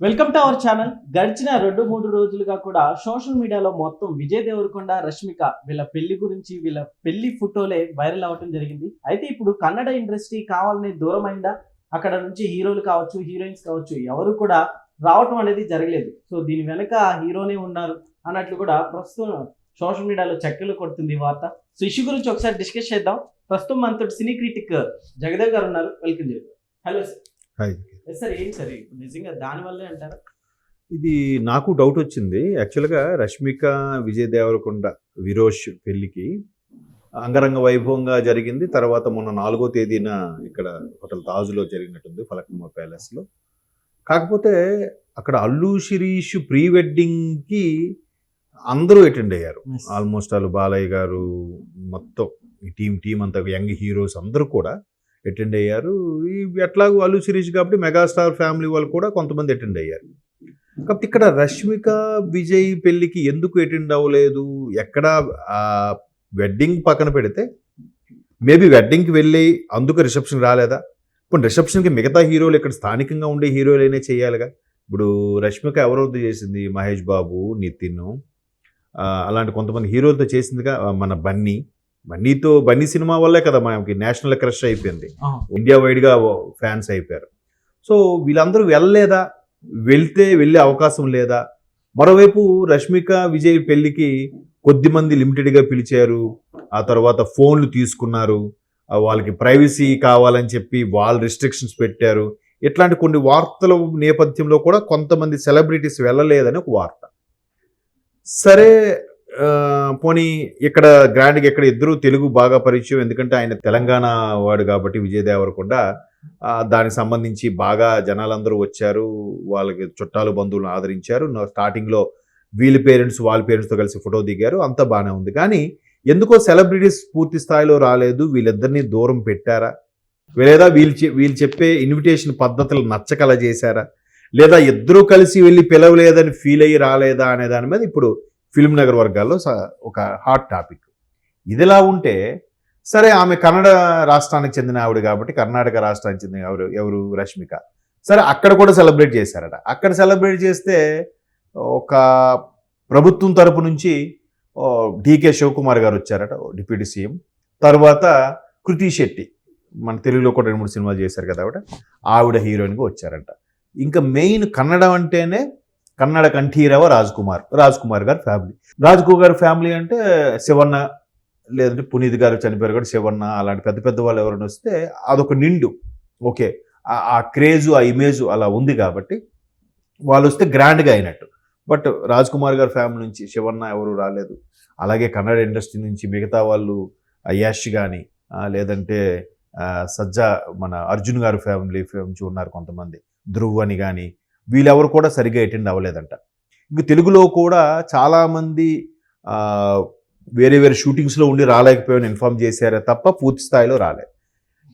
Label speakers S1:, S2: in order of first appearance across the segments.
S1: Welcome to our channel. గడిచిన 2-3 రోజులుగా కూడా సోషల్ మీడియాలో మొత్తం విజయ్ దేవరకొండ, రష్మిక వీళ్ళ పెళ్లి గురించి, వీళ్ళ పెళ్లి ఫోటోలే వైరల్ అవ్వటం జరిగింది. అయితే ఇప్పుడు కన్నడ ఇండస్ట్రీ కావాలని దూరం అయిందా? అక్కడ నుంచి హీరోలు కావచ్చు, హీరోయిన్స్ కావచ్చు, ఎవరు కూడా రావటం అనేది జరగలేదు. సో దీని వెనక హీరోనే ఉన్నారు అన్నట్లు కూడా ప్రస్తుతం సోషల్ మీడియాలో చక్కర్లు కొడుతుంది ఈ వార్త. సో ఇష్యూ గురించి ఒకసారి డిస్కస్ చేద్దాం. ప్రస్తుతం మనతో సినీ క్రిటిక్ జగదేవ్ గారు ఉన్నారు. Welcome Jagdev. Hello sir.
S2: Hi
S1: sir, ఏంటి సార్ నిజంగా దానివల్లే అంటారా?
S2: ఇది నాకు డౌట్ వచ్చింది. యాక్చువల్గా రష్మిక విజయ్ దేవరకొండ విరోష్ పెళ్లికి అంగరంగ వైభవంగా జరిగింది. తర్వాత మొన్న 4వ తేదీన ఇక్కడ హోటల్ తాజ్లో జరిగినట్టుంది, ఫలక్నుమా ప్యాలెస్లో. కాకపోతే అక్కడ అల్లు శిరీష్ ప్రీ వెడ్డింగ్కి అందరూ అటెండ్ అయ్యారు. ఆల్మోస్ట్ వాళ్ళు బాలయ్య గారు మొత్తం ఈ టీం అంతా యంగ్ హీరోస్ అందరూ కూడా అటెండ్ అయ్యారు. ఎట్లాగూ అల్లు శిరీష్ కాబట్టి మెగాస్టార్ ఫ్యామిలీ వాళ్ళు కూడా కొంతమంది అటెండ్ అయ్యారు. కాబట్టి ఇక్కడ రష్మిక విజయ్ పెళ్ళికి ఎందుకు అటెండ్ అవ్వలేదు? ఎక్కడ వెడ్డింగ్ పక్కన పెడితే మేబీ వెడ్డింగ్కి వెళ్ళి అందుకు రిసెప్షన్ రాలేదా? ఇప్పుడు రిసెప్షన్కి మిగతా హీరోలు ఇక్కడ స్థానికంగా ఉండే హీరోలైనా చేయాలిగా. ఇప్పుడు రష్మిక ఎవరితో చేసింది? మహేష్ బాబు, నితిన్, అలాంటి కొంతమంది హీరోలతో చేసిందిగా. మన బన్నీ సినిమా వల్లే కదా మనకి నేషనల్ క్రష్ అయిపోయింది, ఇండియా వైడ్గా ఫ్యాన్స్ అయిపోయారు. సో వీళ్ళందరూ వెళ్ళలేదా? వెళ్ళే అవకాశం లేదా? మరోవైపు రష్మిక విజయ్ పెళ్లికి కొద్దిమంది లిమిటెడ్గా పిలిచారు, ఆ తర్వాత ఫోన్లు తీసుకున్నారు, వాళ్ళకి ప్రైవసీ కావాలని చెప్పి వాళ్ళు రిస్ట్రిక్షన్స్ పెట్టారు. ఇట్లాంటి కొన్ని వార్తల నేపథ్యంలో కూడా కొంతమంది సెలబ్రిటీస్ వెళ్ళలేదని ఒక వార్త. సరే, పోనీ ఇక్కడ గ్రాండ్గా ఇక్కడ ఇద్దరు తెలుగు బాగా పరిచయం, ఎందుకంటే ఆయన తెలంగాణ వాడు కాబట్టి విజయ్ దేవరకొండ. దానికి సంబంధించి బాగా జనాలందరూ వచ్చారు, వాళ్ళకి చుట్టాలు బంధువులను ఆదరించారు. స్టార్టింగ్లో వీళ్ళ పేరెంట్స్ వాళ్ళ పేరెంట్స్తో కలిసి ఫోటో దిగారు, అంతా బాగానే ఉంది. కానీ ఎందుకో సెలబ్రిటీస్ పూర్తి స్థాయిలో రాలేదు. వీళ్ళిద్దరినీ దూరం పెట్టారా? లేదా వీళ్ళు చెప్పే ఇన్విటేషన్ పద్ధతులు నచ్చకలా చేశారా? లేదా ఇద్దరూ కలిసి వెళ్ళి పిలవలేదని ఫీల్ అయ్యి రాలేదా అనే దాని మీద ఇప్పుడు ఫిల్మ్ నగర్ వర్గాల్లో ఒక హాట్ టాపిక్. ఇదిలా ఉంటే సరే, ఆమె కన్నడ రాష్ట్రానికి చెందిన ఆవిడ కాబట్టి, కర్ణాటక రాష్ట్రానికి చెందిన ఎవరు రష్మిక. సరే, అక్కడ కూడా సెలబ్రేట్ చేశారట. అక్కడ సెలబ్రేట్ చేస్తే ఒక ప్రభుత్వం తరపు నుంచి డికే శివకుమార్ గారు వచ్చారట, డిప్యూటీ సీఎం. తర్వాత కృతి శెట్టి, మన తెలుగులో కూడా 2-3 సినిమాలు చేశారు కదా ఆవిడ హీరోయిన్గా వచ్చారంట. ఇంకా మెయిన్ కన్నడ అంటేనే కన్నడ కంఠీరవ రాజ్ కుమార్ గారి ఫ్యామిలీ. రాజ్ కుమార్ ఫ్యామిలీ అంటే శివన్న, లేదంటే పునీత్ గారు చనిపోయారు కూడా, శివన్న, అలాంటి పెద్ద పెద్ద వాళ్ళు ఎవరైనా వస్తే అదొక నిండు. ఓకే, ఆ క్రేజు, ఆ ఇమేజ్ అలా ఉంది కాబట్టి వాళ్ళు వస్తే గ్రాండ్గా అయినట్టు. బట్ రాజ్ కుమార్ గారి ఫ్యామిలీ నుంచి శివన్న ఎవరు రాలేదు. అలాగే కన్నడ ఇండస్ట్రీ నుంచి మిగతా వాళ్ళు యష్ కానీ, లేదంటే సజ్జా మన అర్జున్ గారి ఫ్యామిలీ నుంచి ఉన్నారు కొంతమంది, ధ్రువ్ అని కానీ, వీళ్ళెవరు కూడా సరిగ్గా అటెండ్ అవ్వలేదంట. ఇంక తెలుగులో కూడా చాలామంది వేరే షూటింగ్స్లో ఉండి రాలేకపోయామని ఇన్ఫార్మ్ చేశారే తప్ప పూర్తి స్థాయిలో రాలేదు.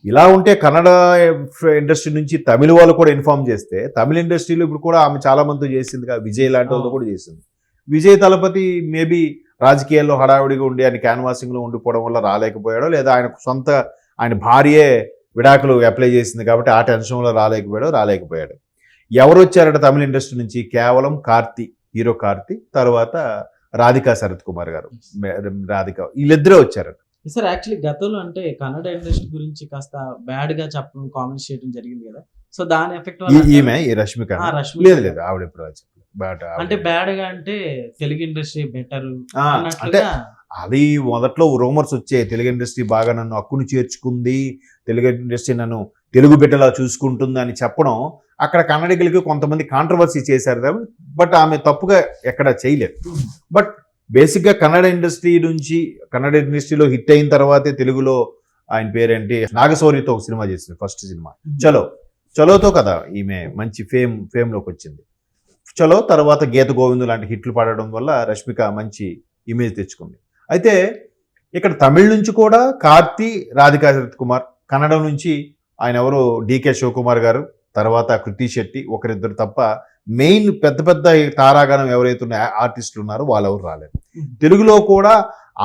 S2: ఇలా ఉంటే కన్నడ ఇండస్ట్రీ నుంచి తమిళ వాళ్ళు కూడా ఇన్ఫార్మ్ చేస్తే, తమిళ ఇండస్ట్రీలో ఇప్పుడు కూడా ఆమె చాలామందితో చేసిందిగా, విజయ్ లాంటి వాళ్ళతో కూడా చేసింది. విజయ్ తలపతి మేబీ రాజకీయాల్లో హడావిడిగా ఉండి ఆయన క్యాన్వాసింగ్లో ఉండిపోవడం వల్ల రాలేకపోయాడో, లేదా ఆయన భార్యే విడాకులు అప్లై చేసింది కాబట్టి ఆ టెన్షన్లో రాలేకపోయాడు. ఎవరు వచ్చారట తమిళ ఇండస్ట్రీ నుంచి? కేవలం హీరో కార్తీ, తర్వాత రాధికా శరత్ కుమార్ గారు, వీళ్ళిద్దరే వచ్చారట.
S1: సార్, యాక్చువల్లీ గతంలో అంటే కన్నడ ఇండస్ట్రీ గురించి కాస్త బ్యాడ్ గా చెప్పడం, కామెంట్స్ చేయడం జరిగింది కదా. సో దాని ఎఫెక్ట్
S2: ఈమె ఈ రష్మిక లేదు ఆవిడ ఎప్పుడు
S1: అంటే బ్యాడ్ గా అంటే తెలుగు ఇండస్ట్రీ బెటర్
S2: అంటే అది మొదట్లో రూమర్స్ వచ్చాయి. తెలుగు ఇండస్ట్రీ బాగా నన్ను హక్కును చేర్చుకుంది, తెలుగు ఇండస్ట్రీ నన్ను తెలుగు బిడ్డలా చూసుకుంటుంది అని చెప్పడం, అక్కడ కన్నడికులకి కొంతమంది కాంట్రవర్సీ చేశారు. బట్ ఆమె తప్పుగా ఎక్కడ చేయలేదు. బట్ బేసిక్గా కన్నడ ఇండస్ట్రీలో హిట్ అయిన తర్వాతే తెలుగులో ఆయన పేరేంటి, నాగశౌర్యతో ఒక సినిమా చేసింది, ఫస్ట్ సినిమా చలోతో కదా ఈమె మంచి ఫేమ్లోకి వచ్చింది. చలో తర్వాత గీత గోవిందు లాంటి హిట్లు పడడం వల్ల రష్మిక మంచి ఇమేజ్ తెచ్చుకుంది. అయితే ఇక్కడ తమిళ నుంచి కూడా కార్తీ, రాధికా శరత్ కుమార్, కన్నడ నుంచి ఆయన ఎవరు డికే శివకుమార్ గారు, తర్వాత కృతి శెట్టి, ఒకరిద్దరు తప్ప మెయిన్ పెద్ద తారాగణం ఎవరైతే ఆర్టిస్టులు ఉన్నారో వాళ్ళెవరు రాలేదు. తెలుగులో కూడా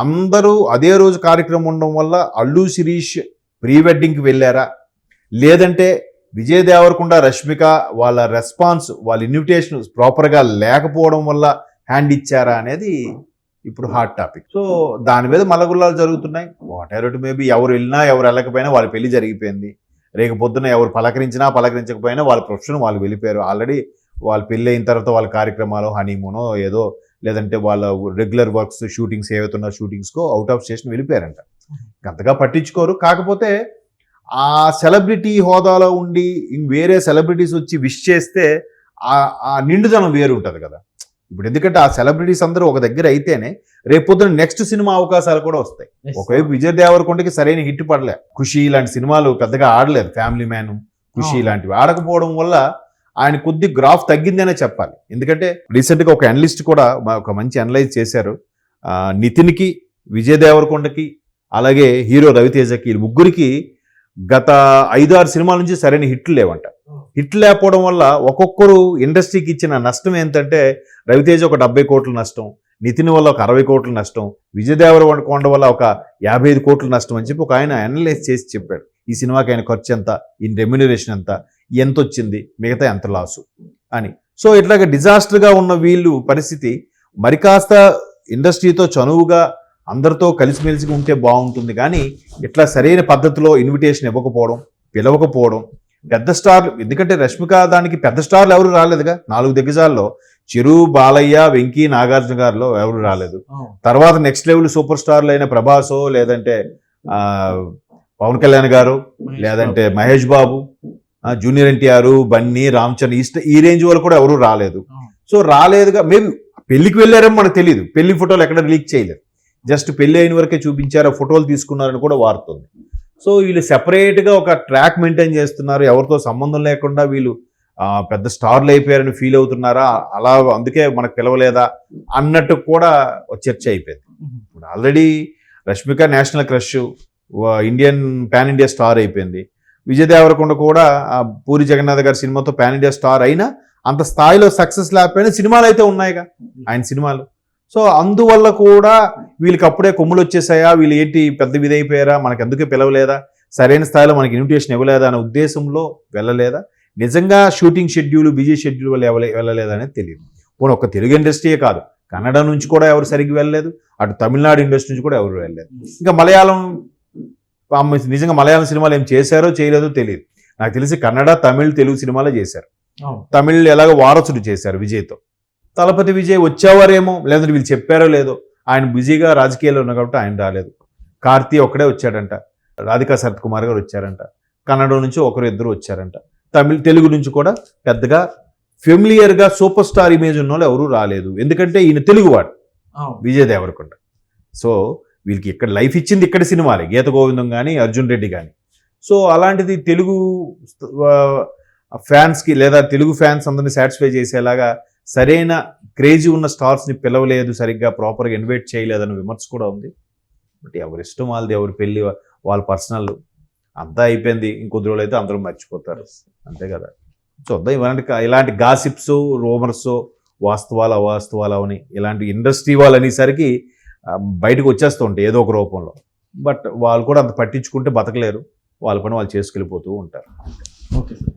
S2: అందరూ అదే రోజు కార్యక్రమం ఉండడం వల్ల అల్లు శిరీష్ ప్రీ వెడ్డింగ్కి వెళ్ళారా, లేదంటే విజయ్ దేవరకొండ రష్మిక వాళ్ళ రెస్పాన్స్ వాళ్ళ ఇన్విటేషన్ ప్రాపర్గా లేకపోవడం వల్ల హ్యాండ్ ఇచ్చారా అనేది ఇప్పుడు హాట్ టాపిక్. సో దాని మీద మల్లగుల్లాలు జరుగుతున్నాయి. వాట్ ఎవర్ ఇట్ మేబీ, ఎవరు వెళ్ళినా ఎవరు వెళ్ళకపోయినా వాళ్ళ పెళ్లి జరిగిపోయింది. రేపు పొద్దున ఎవరు పలకరించినా పలకరించకపోయినా వాళ్ళ ప్రొఫెషన్ వాళ్ళు వెళ్ళిపోయారు. ఆల్రెడీ వాళ్ళ పెళ్ళి అయిన తర్వాత వాళ్ళ కార్యక్రమాలు హనీమూనో ఏదో, లేదంటే వాళ్ళ రెగ్యులర్ వర్క్స్ షూటింగ్స్ ఏవైతున్నా షూటింగ్స్కో అవుట్ ఆఫ్ స్టేషన్ వెళ్ళిపోయారంట. అంతగా పట్టించుకోరు. కాకపోతే ఆ సెలబ్రిటీ హోదాలో ఉండి వేరే సెలబ్రిటీస్ వచ్చి విష్ చేస్తే ఆ నిండుదనం వేరు ఉంటుంది కదా. ఇప్పుడు ఎందుకంటే ఆ సెలబ్రిటీస్ అందరూ ఒక దగ్గర అయితేనే రేపు పొద్దున నెక్స్ట్ సినిమా అవకాశాలు కూడా వస్తాయి. ఒకవైపు విజయ్ దేవరకొండకి సరైన హిట్ పడలే, ఖుషి ఇలాంటి సినిమాలు పెద్దగా ఆడలేదు, ఫ్యామిలీ మ్యాన్, ఖుషి ఇలాంటివి ఆడకపోవడం వల్ల ఆయన కొద్ది గ్రాఫ్ తగ్గిందనే చెప్పాలి. ఎందుకంటే రీసెంట్గా ఒక అనలిస్ట్ కూడా ఒక మంచి అనలైజ్ చేశారు. నితిన్కి, విజయ్ దేవరకొండకి, అలాగే హీరో రవితేజకి, ఈ ముగ్గురికి గత 5-6 సినిమాల నుంచి సరైన హిట్లు లేవంట. హిట్లు లేకపోవడం వల్ల ఒక్కొక్కరు ఇండస్ట్రీకి ఇచ్చిన నష్టం ఏంటంటే, రవితేజ ఒక 70 కోట్ల నష్టం, నితిన్ వల్ల ఒక 60 కోట్ల నష్టం, విజయ్ దేవరకొండ వల్ల ఒక 55 కోట్ల నష్టం అని చెప్పి ఒక ఆయన అనలైజ్ చేసి చెప్పాడు. ఈ సినిమాకి ఆయన ఖర్చు ఎంత, ఈ రెమ్యునరేషన్ ఎంత వచ్చింది, మిగతా ఎంత లాసు అని. సో ఇట్లాగ డిజాస్టర్గా ఉన్న వీళ్ళు పరిస్థితి మరి కాస్త ఇండస్ట్రీతో చనువుగా అందరితో కలిసిమెలిసి ఉంటే బాగుంటుంది. కానీ ఇట్లా సరైన పద్ధతిలో ఇన్విటేషన్ ఇవ్వకపోవడం, పిలవకపోవడం, పెద్ద స్టార్లు, ఎందుకంటే రష్మిక దానికి పెద్ద స్టార్లు ఎవరు రాలేదుగా. 4 దిగ్గజాల్లో చిరు, బాలయ్య, వెంకీ, నాగార్జున గారిలో ఎవరు రాలేదు. తర్వాత నెక్స్ట్ లెవెల్ సూపర్ స్టార్లు అయిన ప్రభాసో, లేదంటే పవన్ కళ్యాణ్ గారు, లేదంటే మహేష్ బాబు, జూనియర్ ఎన్టీఆర్, బన్నీ, రామ్ చరణ్, ఈ రేంజ్ వాళ్ళు కూడా ఎవరు రాలేదు. సో రాలేదుగా. మేబీ పెళ్లికి వెళ్ళారేమో మనకు తెలియదు, పెళ్లి ఫోటోలు ఎక్కడ లీక్ చేయలేదు, జస్ట్ పెళ్లి అయిన వరకే చూపించారు, ఫోటోలు తీసుకున్నారని కూడా వారుతుంది. సో వీళ్ళు సెపరేట్గా ఒక ట్రాక్ మెయింటైన్ చేస్తున్నారు, ఎవరితో సంబంధం లేకుండా వీళ్ళు పెద్ద స్టార్లు అయిపోయారని ఫీల్ అవుతున్నారా, అలా అందుకే మనకు పిలవలేదా అన్నట్టు కూడా చర్చ అయిపోయింది. ఇప్పుడు already Rashmika national crush, Indian pan India star అయిపోయింది. విజయ్ దేవరకొండ కూడా పూరి జగన్నాథ్ గారి సినిమాతో పాన్ ఇండియా స్టార్ అయినా అంత స్థాయిలో సక్సెస్ లేకపోయినా సినిమాలు అయితే ఉన్నాయిగా ఆయన సినిమాలు. సో అందువల్ల కూడా వీళ్ళకి అప్పుడే కొమ్ములు వచ్చేసాయా, వీళ్ళు ఏంటి పెద్ద విధైపోయారా, మనకు ఎందుకే పిలవలేదా, సరైన స్థాయిలో మనకి ఇన్విటేషన్ ఇవ్వలేదా అనే ఉద్దేశంలో వెళ్ళలేదా, నిజంగా షూటింగ్ షెడ్యూల్, బిజీ షెడ్యూల్ వల్ల వెళ్ళలేదా అనేది తెలియదు. పోనీ ఒక్క తెలుగు ఇండస్ట్రీయే కాదు, కన్నడ నుంచి కూడా ఎవరు సరిగ్గా వెళ్ళలేదు, అటు తమిళనాడు ఇండస్ట్రీ నుంచి కూడా ఎవరు వెళ్ళలేదు. ఇంకా మలయాళం, నిజంగా మలయాళం సినిమాలు ఏం చేశారో చేయలేదో తెలియదు. నాకు తెలిసి కన్నడ, తమిళ్, తెలుగు సినిమాలే చేశారు. తమిళ్ ఎలాగో వారసుడు చేశారు విజయ్తో. తలపతి విజయ్ వచ్చేవారేమో, లేదంటే వీళ్ళు చెప్పారో లేదో, ఆయన బిజీగా రాజకీయాల్లో ఉన్నారు కాబట్టి ఆయన రాలేదు. కార్తీ ఒక్కడే వచ్చాడంట, రాధికా శరత్ కుమార్ గారు వచ్చారంట, కన్నడ నుంచి ఒకరు ఇద్దరు వచ్చారంట, తెలుగు నుంచి కూడా పెద్దగా ఫెమిలియర్గా సూపర్ స్టార్ ఇమేజ్ ఉన్న వాళ్ళు ఎవరూ రాలేదు. ఎందుకంటే ఈయన తెలుగువాడు విజయ్ దేవరకొండ. సో వీళ్ళకి ఇక్కడ లైఫ్ ఇచ్చింది ఇక్కడ సినిమాలే, గీత గోవిందం కానీ, అర్జున్ రెడ్డి కానీ. సో అలాంటిది తెలుగు ఫ్యాన్స్కి లేదా తెలుగు ఫ్యాన్స్ అందరినీ సాటిస్ఫై చేసేలాగా సరైన క్రేజీ ఉన్న స్టార్స్ని పిలవలేదు, సరిగ్గా ప్రాపర్గా ఇన్వైట్ చేయలేదన్న విమర్శ కూడా ఉంది. బట్ ఎవరి ఇష్టం వాళ్ళది, ఎవరి పెళ్ళి వాళ్ళ పర్సనల్, అంతా అయిపోయింది. ఇంకొద్ది రోజులు అయితే అందరూ మర్చిపోతారు, అంతే కదా. చూద్దాం ఇలాంటి గాసిప్స్, రూమర్స్, వాస్తవాలు అవాస్తవాలు అని ఇలాంటి ఇండస్ట్రీ వాళ్ళు అనేసరికి బయటకు వచ్చేస్తూ ఉంటాయి ఏదో ఒక రూపంలో. బట్ వాళ్ళు కూడా అంత పట్టించుకుంటే బతకలేరు, వాళ్ళ పని వాళ్ళు చేసుకెళ్ళిపోతూ ఉంటారు.
S1: Okay sir.